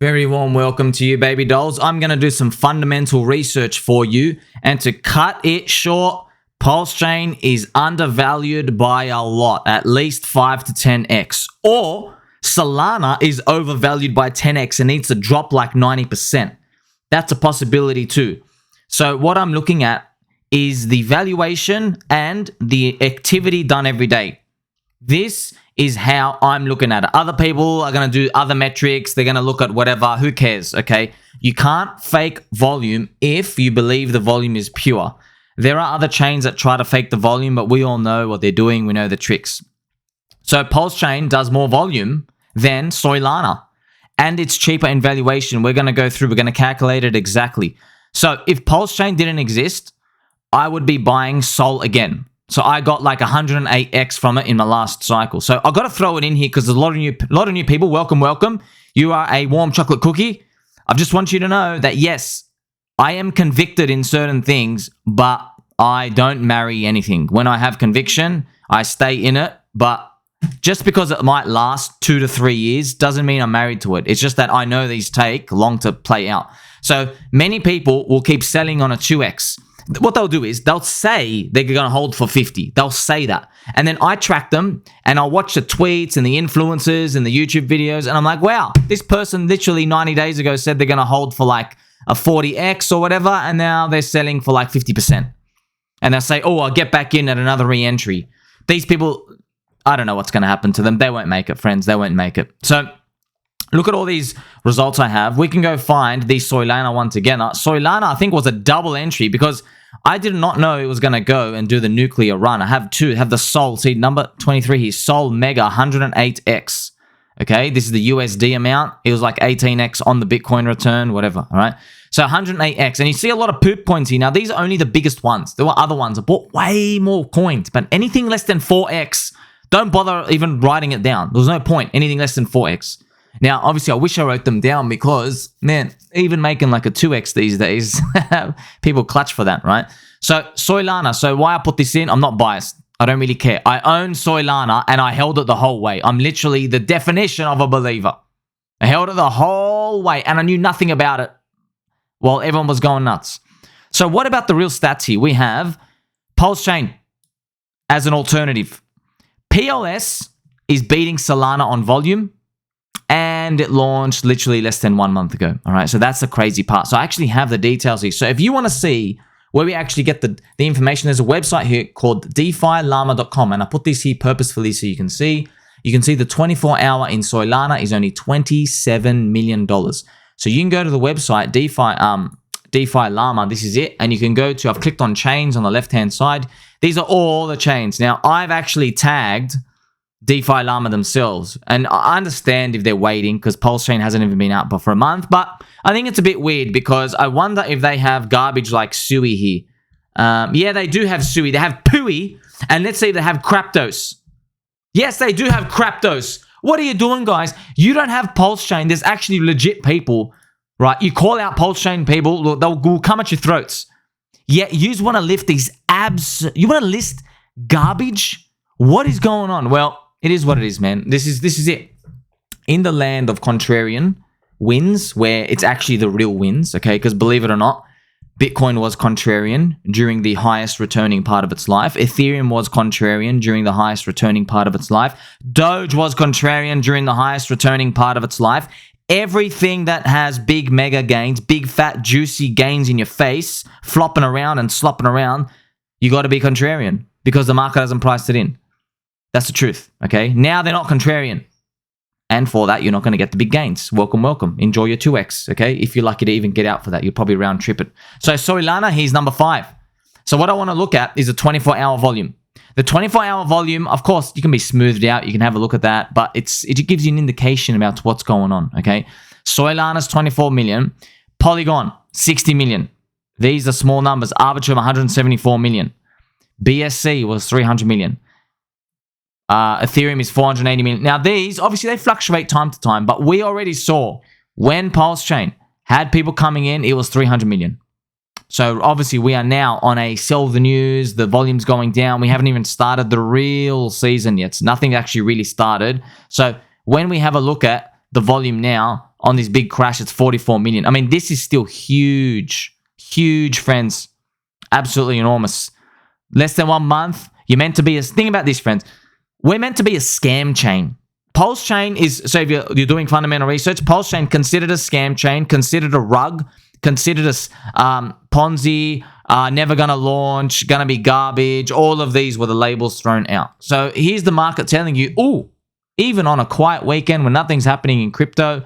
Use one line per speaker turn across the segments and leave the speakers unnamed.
Very warm welcome to you, baby dolls. I'm going to do some fundamental research for you. And to cut it short, PulseChain is undervalued by a lot, at least 5 to 10x. Or Solana is overvalued by 10x and needs to drop like 90%. That's a possibility too. So what I'm looking at is the valuation and the activity done every day. This is how I'm looking at it. Other people are going to do other metrics. They're going to look at whatever. Who cares, okay? You can't fake volume if you believe the volume is pure. There are other chains that try to fake the volume, but we all know what they're doing. We know the tricks. So PulseChain does more volume than Solana, and it's cheaper in valuation. We're going to go through. We're going to calculate it exactly. So if PulseChain didn't exist, I would be buying Sol again. So I got like 108x from it in my last cycle. So I've got to throw it in here because there's a lot of new people. Welcome, welcome. You are a warm chocolate cookie. I just want you to know that yes, I am convicted in certain things, but I don't marry anything. When I have conviction, I stay in it. But just because it might last 2 to 3 years doesn't mean I'm married to it. It's just that I know these take long to play out. So many people will keep selling on a 2x. What they'll do is they'll say they're going to hold for 50. They'll say that. And then I track them and I'll watch the tweets and the influencers and the YouTube videos. And I'm like, wow, this person literally 90 days ago said they're going to hold for like a 40x or whatever. And now they're selling for like 50%. And they'll say, oh, I'll get back in at another re-entry. These people, I don't know what's going to happen to them. They won't make it, friends. They won't make it. So look at all these results I have. We can go find the Solana one together. Solana, I think, was a double entry because I did not know it was going to go and do the nuclear run. I have two. I have the Sol. See, number 23 here. Sol Mega 108x. Okay, this is the USD amount. It was like 18x on the Bitcoin return, whatever. All right. So 108x. And you see a lot of poop coins here. Now, these are only the biggest ones. There were other ones. I bought way more coins. But anything less than 4x, don't bother even writing it down. There's no point. Anything less than 4x. Now, obviously, I wish I wrote them down because, man, even making like a 2x these days, people clutch for that, right? So, Solana. So, why I put this in, I'm not biased. I don't really care. I own Solana and I held it the whole way. I'm literally the definition of a believer. I held it the whole way and I knew nothing about it while everyone was going nuts. So, what about the real stats here? We have PulseChain as an alternative. PLS is beating Solana on volume. And it launched literally less than 1 month ago. All right, so that's the crazy part. So I actually have the details here. So if you want to see where we actually get the information, there's a website here called defilama.com. And I put this here purposefully so you can see. You can see the 24-hour in Solana is only $27 million. So you can go to the website, DeFi Llama. This is it. And you can go to, I've clicked on chains on the left-hand side. These are all the chains. Now, I've actually tagged DeFi Llama themselves. And I understand if they're waiting because PulseChain hasn't even been out for a month. But I think it's a bit weird because I wonder if they have garbage like Sui here. Yeah, they do have Sui. They have Pui. And let's say they have Craptos. Yes, they do have Craptos. What are you doing, guys? You don't have PulseChain. There's actually legit people, right? You call out PulseChain people, they'll come at your throats. Yet you just want to lift these you want to list garbage? What is going on? Well, it is what it is, man. This is it. In the land of Contrarian wins, where it's actually the real wins, okay? Because believe it or not, Bitcoin was contrarian during the highest returning part of its life. Ethereum was contrarian during the highest returning part of its life. Doge was contrarian during the highest returning part of its life. Everything that has big mega gains, big fat juicy gains in your face, flopping around and slopping around, you got to be contrarian because the market hasn't priced it in. That's the truth, okay? Now they're not contrarian. And for that, you're not going to get the big gains. Welcome, welcome. Enjoy your 2x, okay? If you're lucky to even get out for that, you'll probably round trip it. So Solana, he's number 5. So what I want to look at is a 24-hour volume. The 24-hour volume, of course, you can be smoothed out. You can have a look at that. But it gives you an indication about what's going on, okay? Solana's 24 million. Polygon, 60 million. These are small numbers. Arbitrum, 174 million. BSC was 300 million. Ethereum is 480 million. Now these, obviously they fluctuate time to time, but we already saw when PulseChain had people coming in, it was 300 million. So obviously we are now on a sell the news, the volume's going down. We haven't even started the real season yet. So nothing actually really started. So when we have a look at the volume now, on this big crash, it's 44 million. I mean, this is still huge, huge, friends. Absolutely enormous. Less than 1 month. You're meant to be a... Think about this, friends. We're meant to be a scam chain. PulseChain is... So if you're doing fundamental research, PulseChain considered a scam chain, considered a rug, considered a Ponzi, never going to launch, going to be garbage. All of these were the labels thrown out. So here's the market telling you, ooh, even on a quiet weekend when nothing's happening in crypto,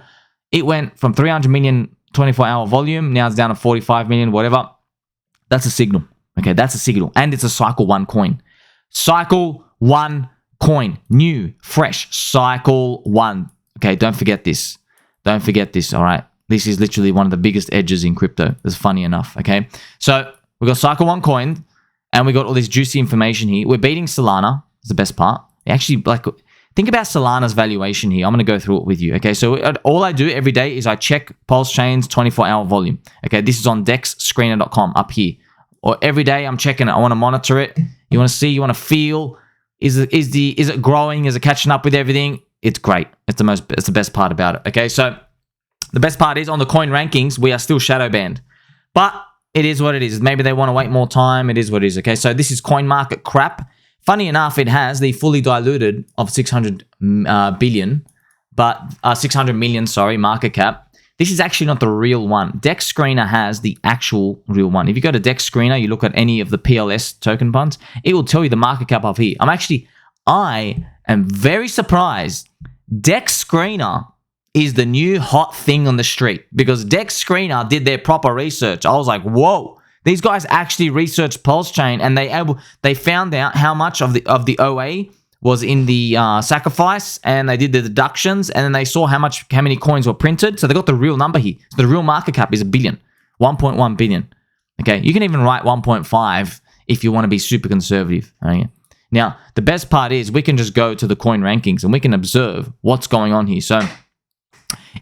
it went from 300 million 24-hour volume. Now it's down to 45 million, whatever. That's a signal. Okay, that's a signal. And it's a cycle 1 coin. Cycle 1 coin. New, fresh. Cycle 1. Okay, don't forget this. Don't forget this, all right? This is literally one of the biggest edges in crypto. That's funny enough, okay? So we got cycle 1 coin, and we got all this juicy information here. We're beating Solana. It's the best part. Actually, like... Think about Solana's valuation here. I'm going to go through it with you. Okay, so all I do every day is I check PulseChain's 24-hour volume. Okay, this is on dexscreener.com up here. Or every day I'm checking it. I want to monitor it. You want to see, you want to feel. Is it growing? Is it catching up with everything? It's great. It's the best part about it. Okay, so the best part is on the coin rankings, we are still shadow banned. But it is what it is. Maybe they want to wait more time. It is what it is. Okay, so this is coin market crap. Funny enough, it has the fully diluted of 600 billion, but 600 million, sorry, market cap. This is actually not the real one. Dex Screener has the actual real one. If you go to Dex Screener, you look at any of the PLS token funds, it will tell you the market cap up here. I am very surprised. Dex Screener is the new hot thing on the street because Dex Screener did their proper research. I was like, whoa. These guys actually researched PulseChain and they found out how much of the OA was in the sacrifice, and they did the deductions, and then they saw how many coins were printed. So they got the real number here. So the real market cap is a billion, 1.1 billion. Okay, you can even write 1.5 if you want to be super conservative. Okay? Now the best part is we can just go to the coin rankings and we can observe what's going on here. So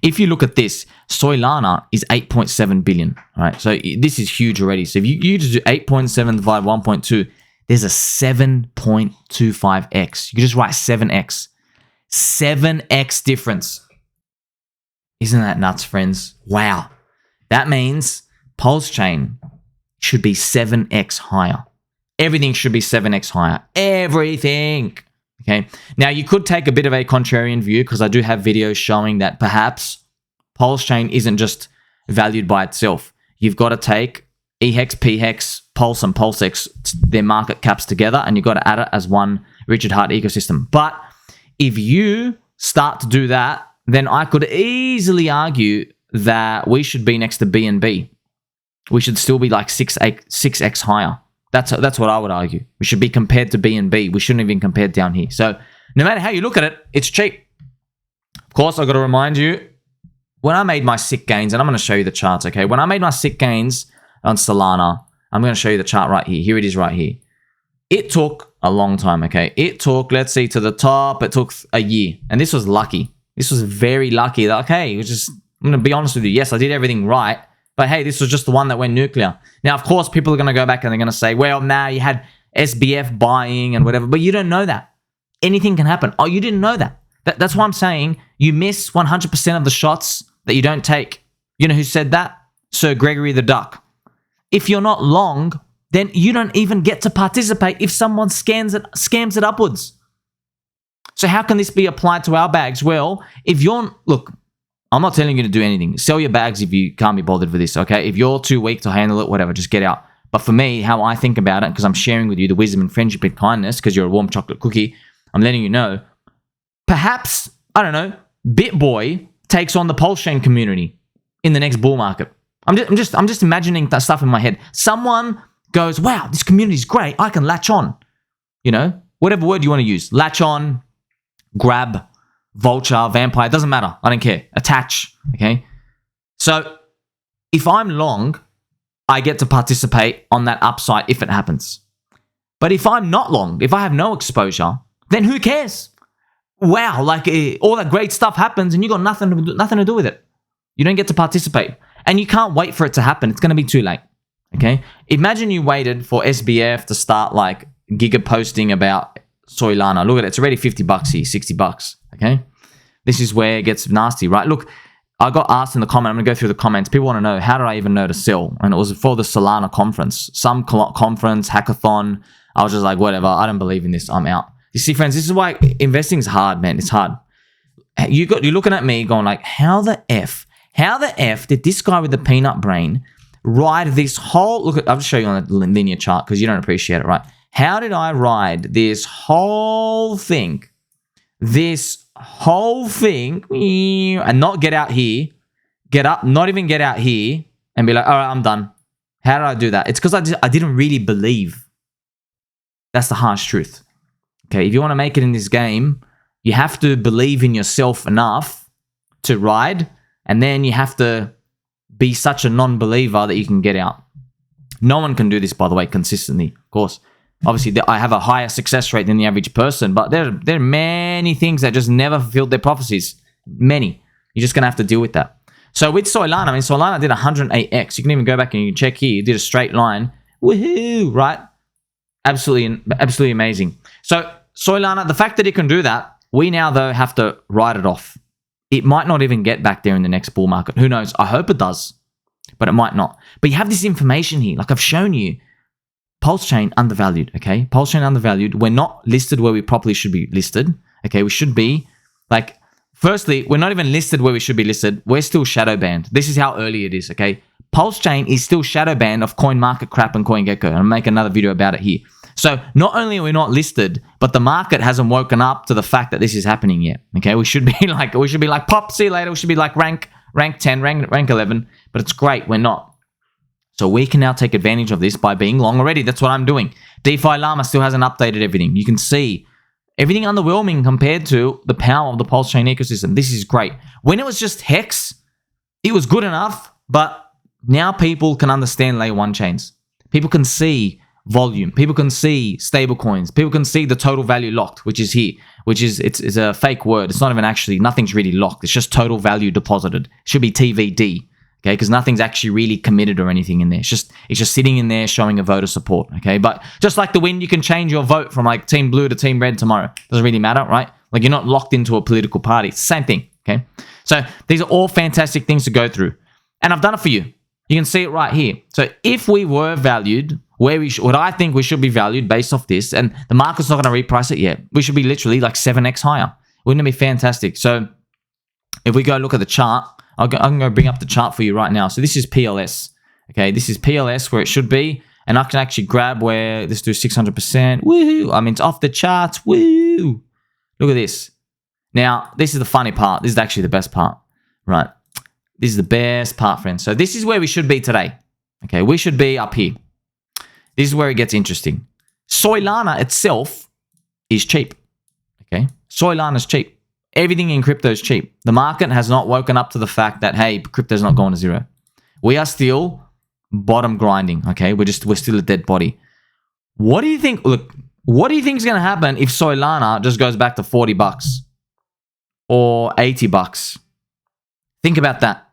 if you look at this, Solana is 8.7 billion. All right, so this is huge already. So if you just do 8.7 divided 1.2, there's a 7.25x. You can just write 7x. 7x difference. Isn't that nuts, friends? Wow. That means PulseChain should be 7x higher. Everything should be 7x higher. Everything. Okay. Now, you could take a bit of a contrarian view because I do have videos showing that perhaps PulseChain isn't just valued by itself. You've got to take EHEX, PHEX, Pulse, and PulseX, their market caps together, and you've got to add it as one Richard Heart ecosystem. But if you start to do that, then I could easily argue that we should be next to BNB. We should still be like 6x higher. That's what I would argue. We should be compared to BNB. We shouldn't have been compared down here. So no matter how you look at it, it's cheap. Of course, I've got to remind you, when I made my sick gains, and I'm going to show you the charts, okay? When I made my sick gains on Solana, I'm going to show you the chart right here. Here it is right here. It took a long time, okay? It took, let's see, to the top, it took a year. And this was lucky. This was very lucky. Like, hey, I'm going to be honest with you. Yes, I did everything right. But hey, this was just the one that went nuclear. Now, of course, people are going to go back and they're going to say, well, nah, you had SBF buying and whatever. But you don't know that. Anything can happen. Oh, you didn't know that. That's why I'm saying you miss 100% of the shots that you don't take. You know who said that? Sir Gregory the Duck. If you're not long, then you don't even get to participate if someone scams it upwards. So how can this be applied to our bags? Well, look, I'm not telling you to do anything. Sell your bags if you can't be bothered with this, okay? If you're too weak to handle it, whatever, just get out. But for me, how I think about it, because I'm sharing with you the wisdom and friendship and kindness, because you're a warm chocolate cookie, I'm letting you know, perhaps, I don't know, BitBoy takes on the PulseChain community in the next bull market. I'm just imagining that stuff in my head. Someone goes, wow, this community is great. I can latch on. You know, whatever word you want to use. Latch on, grab, vulture, vampire, doesn't matter. I don't care. Attach, okay? So if I'm long, I get to participate on that upside if it happens. But if I'm not long, if I have no exposure, then who cares? Wow, like all that great stuff happens and you got nothing to do with it. You don't get to participate. And you can't wait for it to happen. It's going to be too late, okay? Imagine you waited for SBF to start like giga posting about Solana. Look at it. It's already $50 here, $60, okay? This is where it gets nasty, right? Look, I got asked in the comment, I'm going to go through the comments. People want to know, how did I even know to sell? And it was for the Solana conference. Some conference, hackathon. I was just like, whatever, I don't believe in this. I'm out. You see, friends, this is why investing is hard, man. It's hard. You're looking at me going like, how the F did this guy with the peanut brain ride this whole... Look, I'll just show you on the linear chart because you don't appreciate it, right? How did I ride this whole thing? And not get out here, get up, not even get out here and be like, all right, I'm done. How did I do that? It's because I didn't really believe. That's the harsh truth. Okay, if you want to make it in this game, you have to believe in yourself enough to ride, and then you have to be such a non-believer that you can get out. No one can do this, by the way, consistently, of course. Obviously, I have a higher success rate than the average person, but there are many things that just never fulfilled their prophecies. Many. You're just going to have to deal with that. So with Solana, I mean, Solana did 108x. You can even go back and you can check here. It did a straight line. Woohoo, right? Absolutely amazing. So Solana, the fact that it can do that, we now, though, have to write it off. It might not even get back there in the next bull market. Who knows? I hope it does, but it might not. But you have this information here. Like I've shown you. PulseChain undervalued, okay? PulseChain undervalued. We're not listed where we properly should be listed, okay? We should be, like, firstly, we're not even listed where we should be listed. We're still shadow banned. This is how early it is, okay? PulseChain is still shadow banned of CoinMarketCap and CoinGecko. I'll make another video about it here. So not only are we not listed, but the market hasn't woken up to the fact that this is happening yet, okay? We should be like, pop, see you later. We should be like rank 10, rank 11, but it's great. We're not. So we can now take advantage of this by being long already. That's what I'm doing. DeFi Llama still hasn't updated everything. You can see everything underwhelming compared to the power of the PulseChain ecosystem. This is great. When it was just Hex, it was good enough, but now people can understand layer 1 chains. People can see volume. People can see stable coins. People can see the total value locked, which is here, which is it's a fake word. It's not even actually, nothing's really locked. It's just total value deposited. It should be TVD. Okay, because nothing's actually really committed or anything in there. It's just sitting in there showing a voter support. Okay, but just like the wind, you can change your vote from like team blue to team red tomorrow. Doesn't really matter, right? Like you're not locked into a political party. It's the same thing. Okay, so these are all fantastic things to go through, and I've done it for you. You can see it right here. So if we were valued where what I think we should be valued based off this, and the market's not going to reprice it yet, we should be literally like 7x higher. Wouldn't it be fantastic? So if we go look at the chart. I'm going to bring up the chart for you right now. So this is PLS. Okay, this is PLS where it should be. And I can actually grab where, let's do 600%. Woo! I mean, it's off the charts. Woo! Look at this. Now, this is the funny part. This is actually the best part. Right. This is the best part, friends. So this is where we should be today. Okay, we should be up here. This is where it gets interesting. Solana itself is cheap. Okay, Solana is cheap. Everything in crypto is cheap. The market has not woken up to the fact that, hey, crypto's not going to zero. We are still bottom grinding, okay? We're still a dead body. What do you think? Look, what do you think is going to happen if Solana just goes back to $40 or $80? Think about that.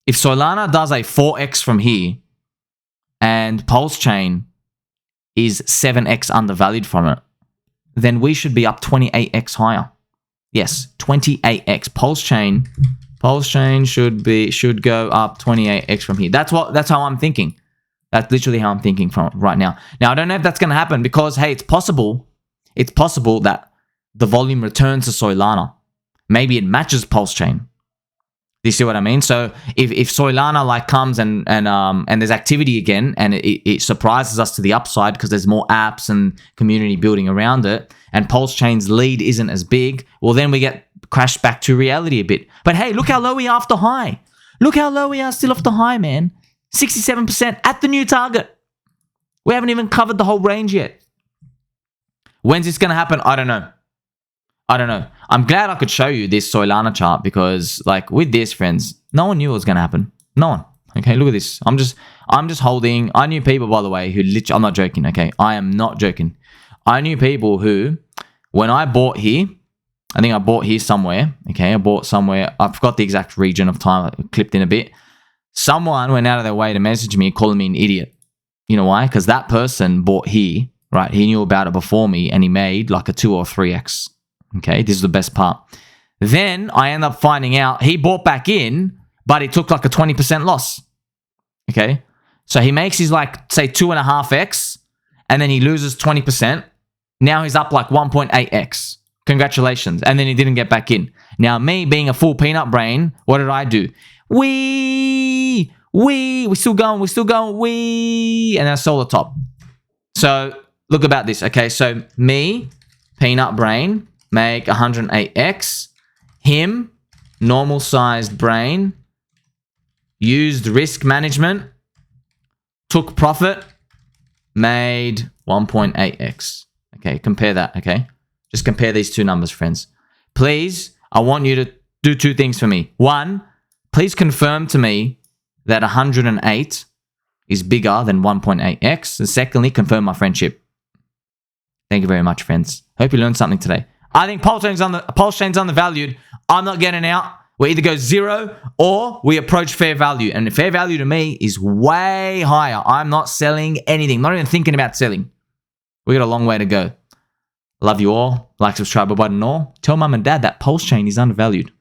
If Solana does a 4x from here and PulseChain is 7x undervalued from it, then we should be up 28x higher. Yes, 28x. PulseChain should go up 28x from here. That's how I'm thinking. That's literally how I'm thinking from right now. Now I don't know if that's going to happen because hey, it's possible that the volume returns to Solana. Maybe it matches PulseChain. Do you see what I mean? So if Solana like comes and there's activity again and it surprises us to the upside because there's more apps and community building around it, and PulseChain's lead isn't as big, well, then we get crashed back to reality a bit. But hey, look how low we are off the high. Look how low we are still off the high, man. 67% at the new target. We haven't even covered the whole range yet. When's this going to happen? I don't know. I'm glad I could show you this Solana chart because, like, with this, friends, no one knew it was going to happen. No one. Okay, look at this. I'm just holding. I knew people, by the way, who literally. I'm not joking. Okay, I am not joking. I knew people who, when I bought here, I think I bought here somewhere. Okay, I bought somewhere. I forgot the exact region of time. I clipped in a bit. Someone went out of their way to message me, calling me an idiot. You know why? Because that person bought here, right? He knew about it before me, and he made like a 2 or 3x. Okay, this is the best part. Then I end up finding out he bought back in, but he took like a 20% loss. Okay. So he makes his like, say 2.5x, and then he loses 20%. Now he's up like 1.8x. Congratulations. And then he didn't get back in. Now me being a full peanut brain, what did I do? We're still going, and I sold the top. So look about this. Okay. So me, peanut brain, make 108x. Him, normal sized brain, used risk management, took profit, made 1.8x. Okay, compare that, okay? Just compare these two numbers, friends. Please, I want you to do two things for me. One, please confirm to me that 108 is bigger than 1.8x. And secondly, confirm my friendship. Thank you very much, friends. Hope you learned something today. I think PulseChain's undervalued. I'm not getting out. We either go zero or we approach fair value. And fair value to me is way higher. I'm not selling anything. Not even thinking about selling. We got a long way to go. Love you all. Like, subscribe, button, all. Tell mum and dad that PulseChain is undervalued.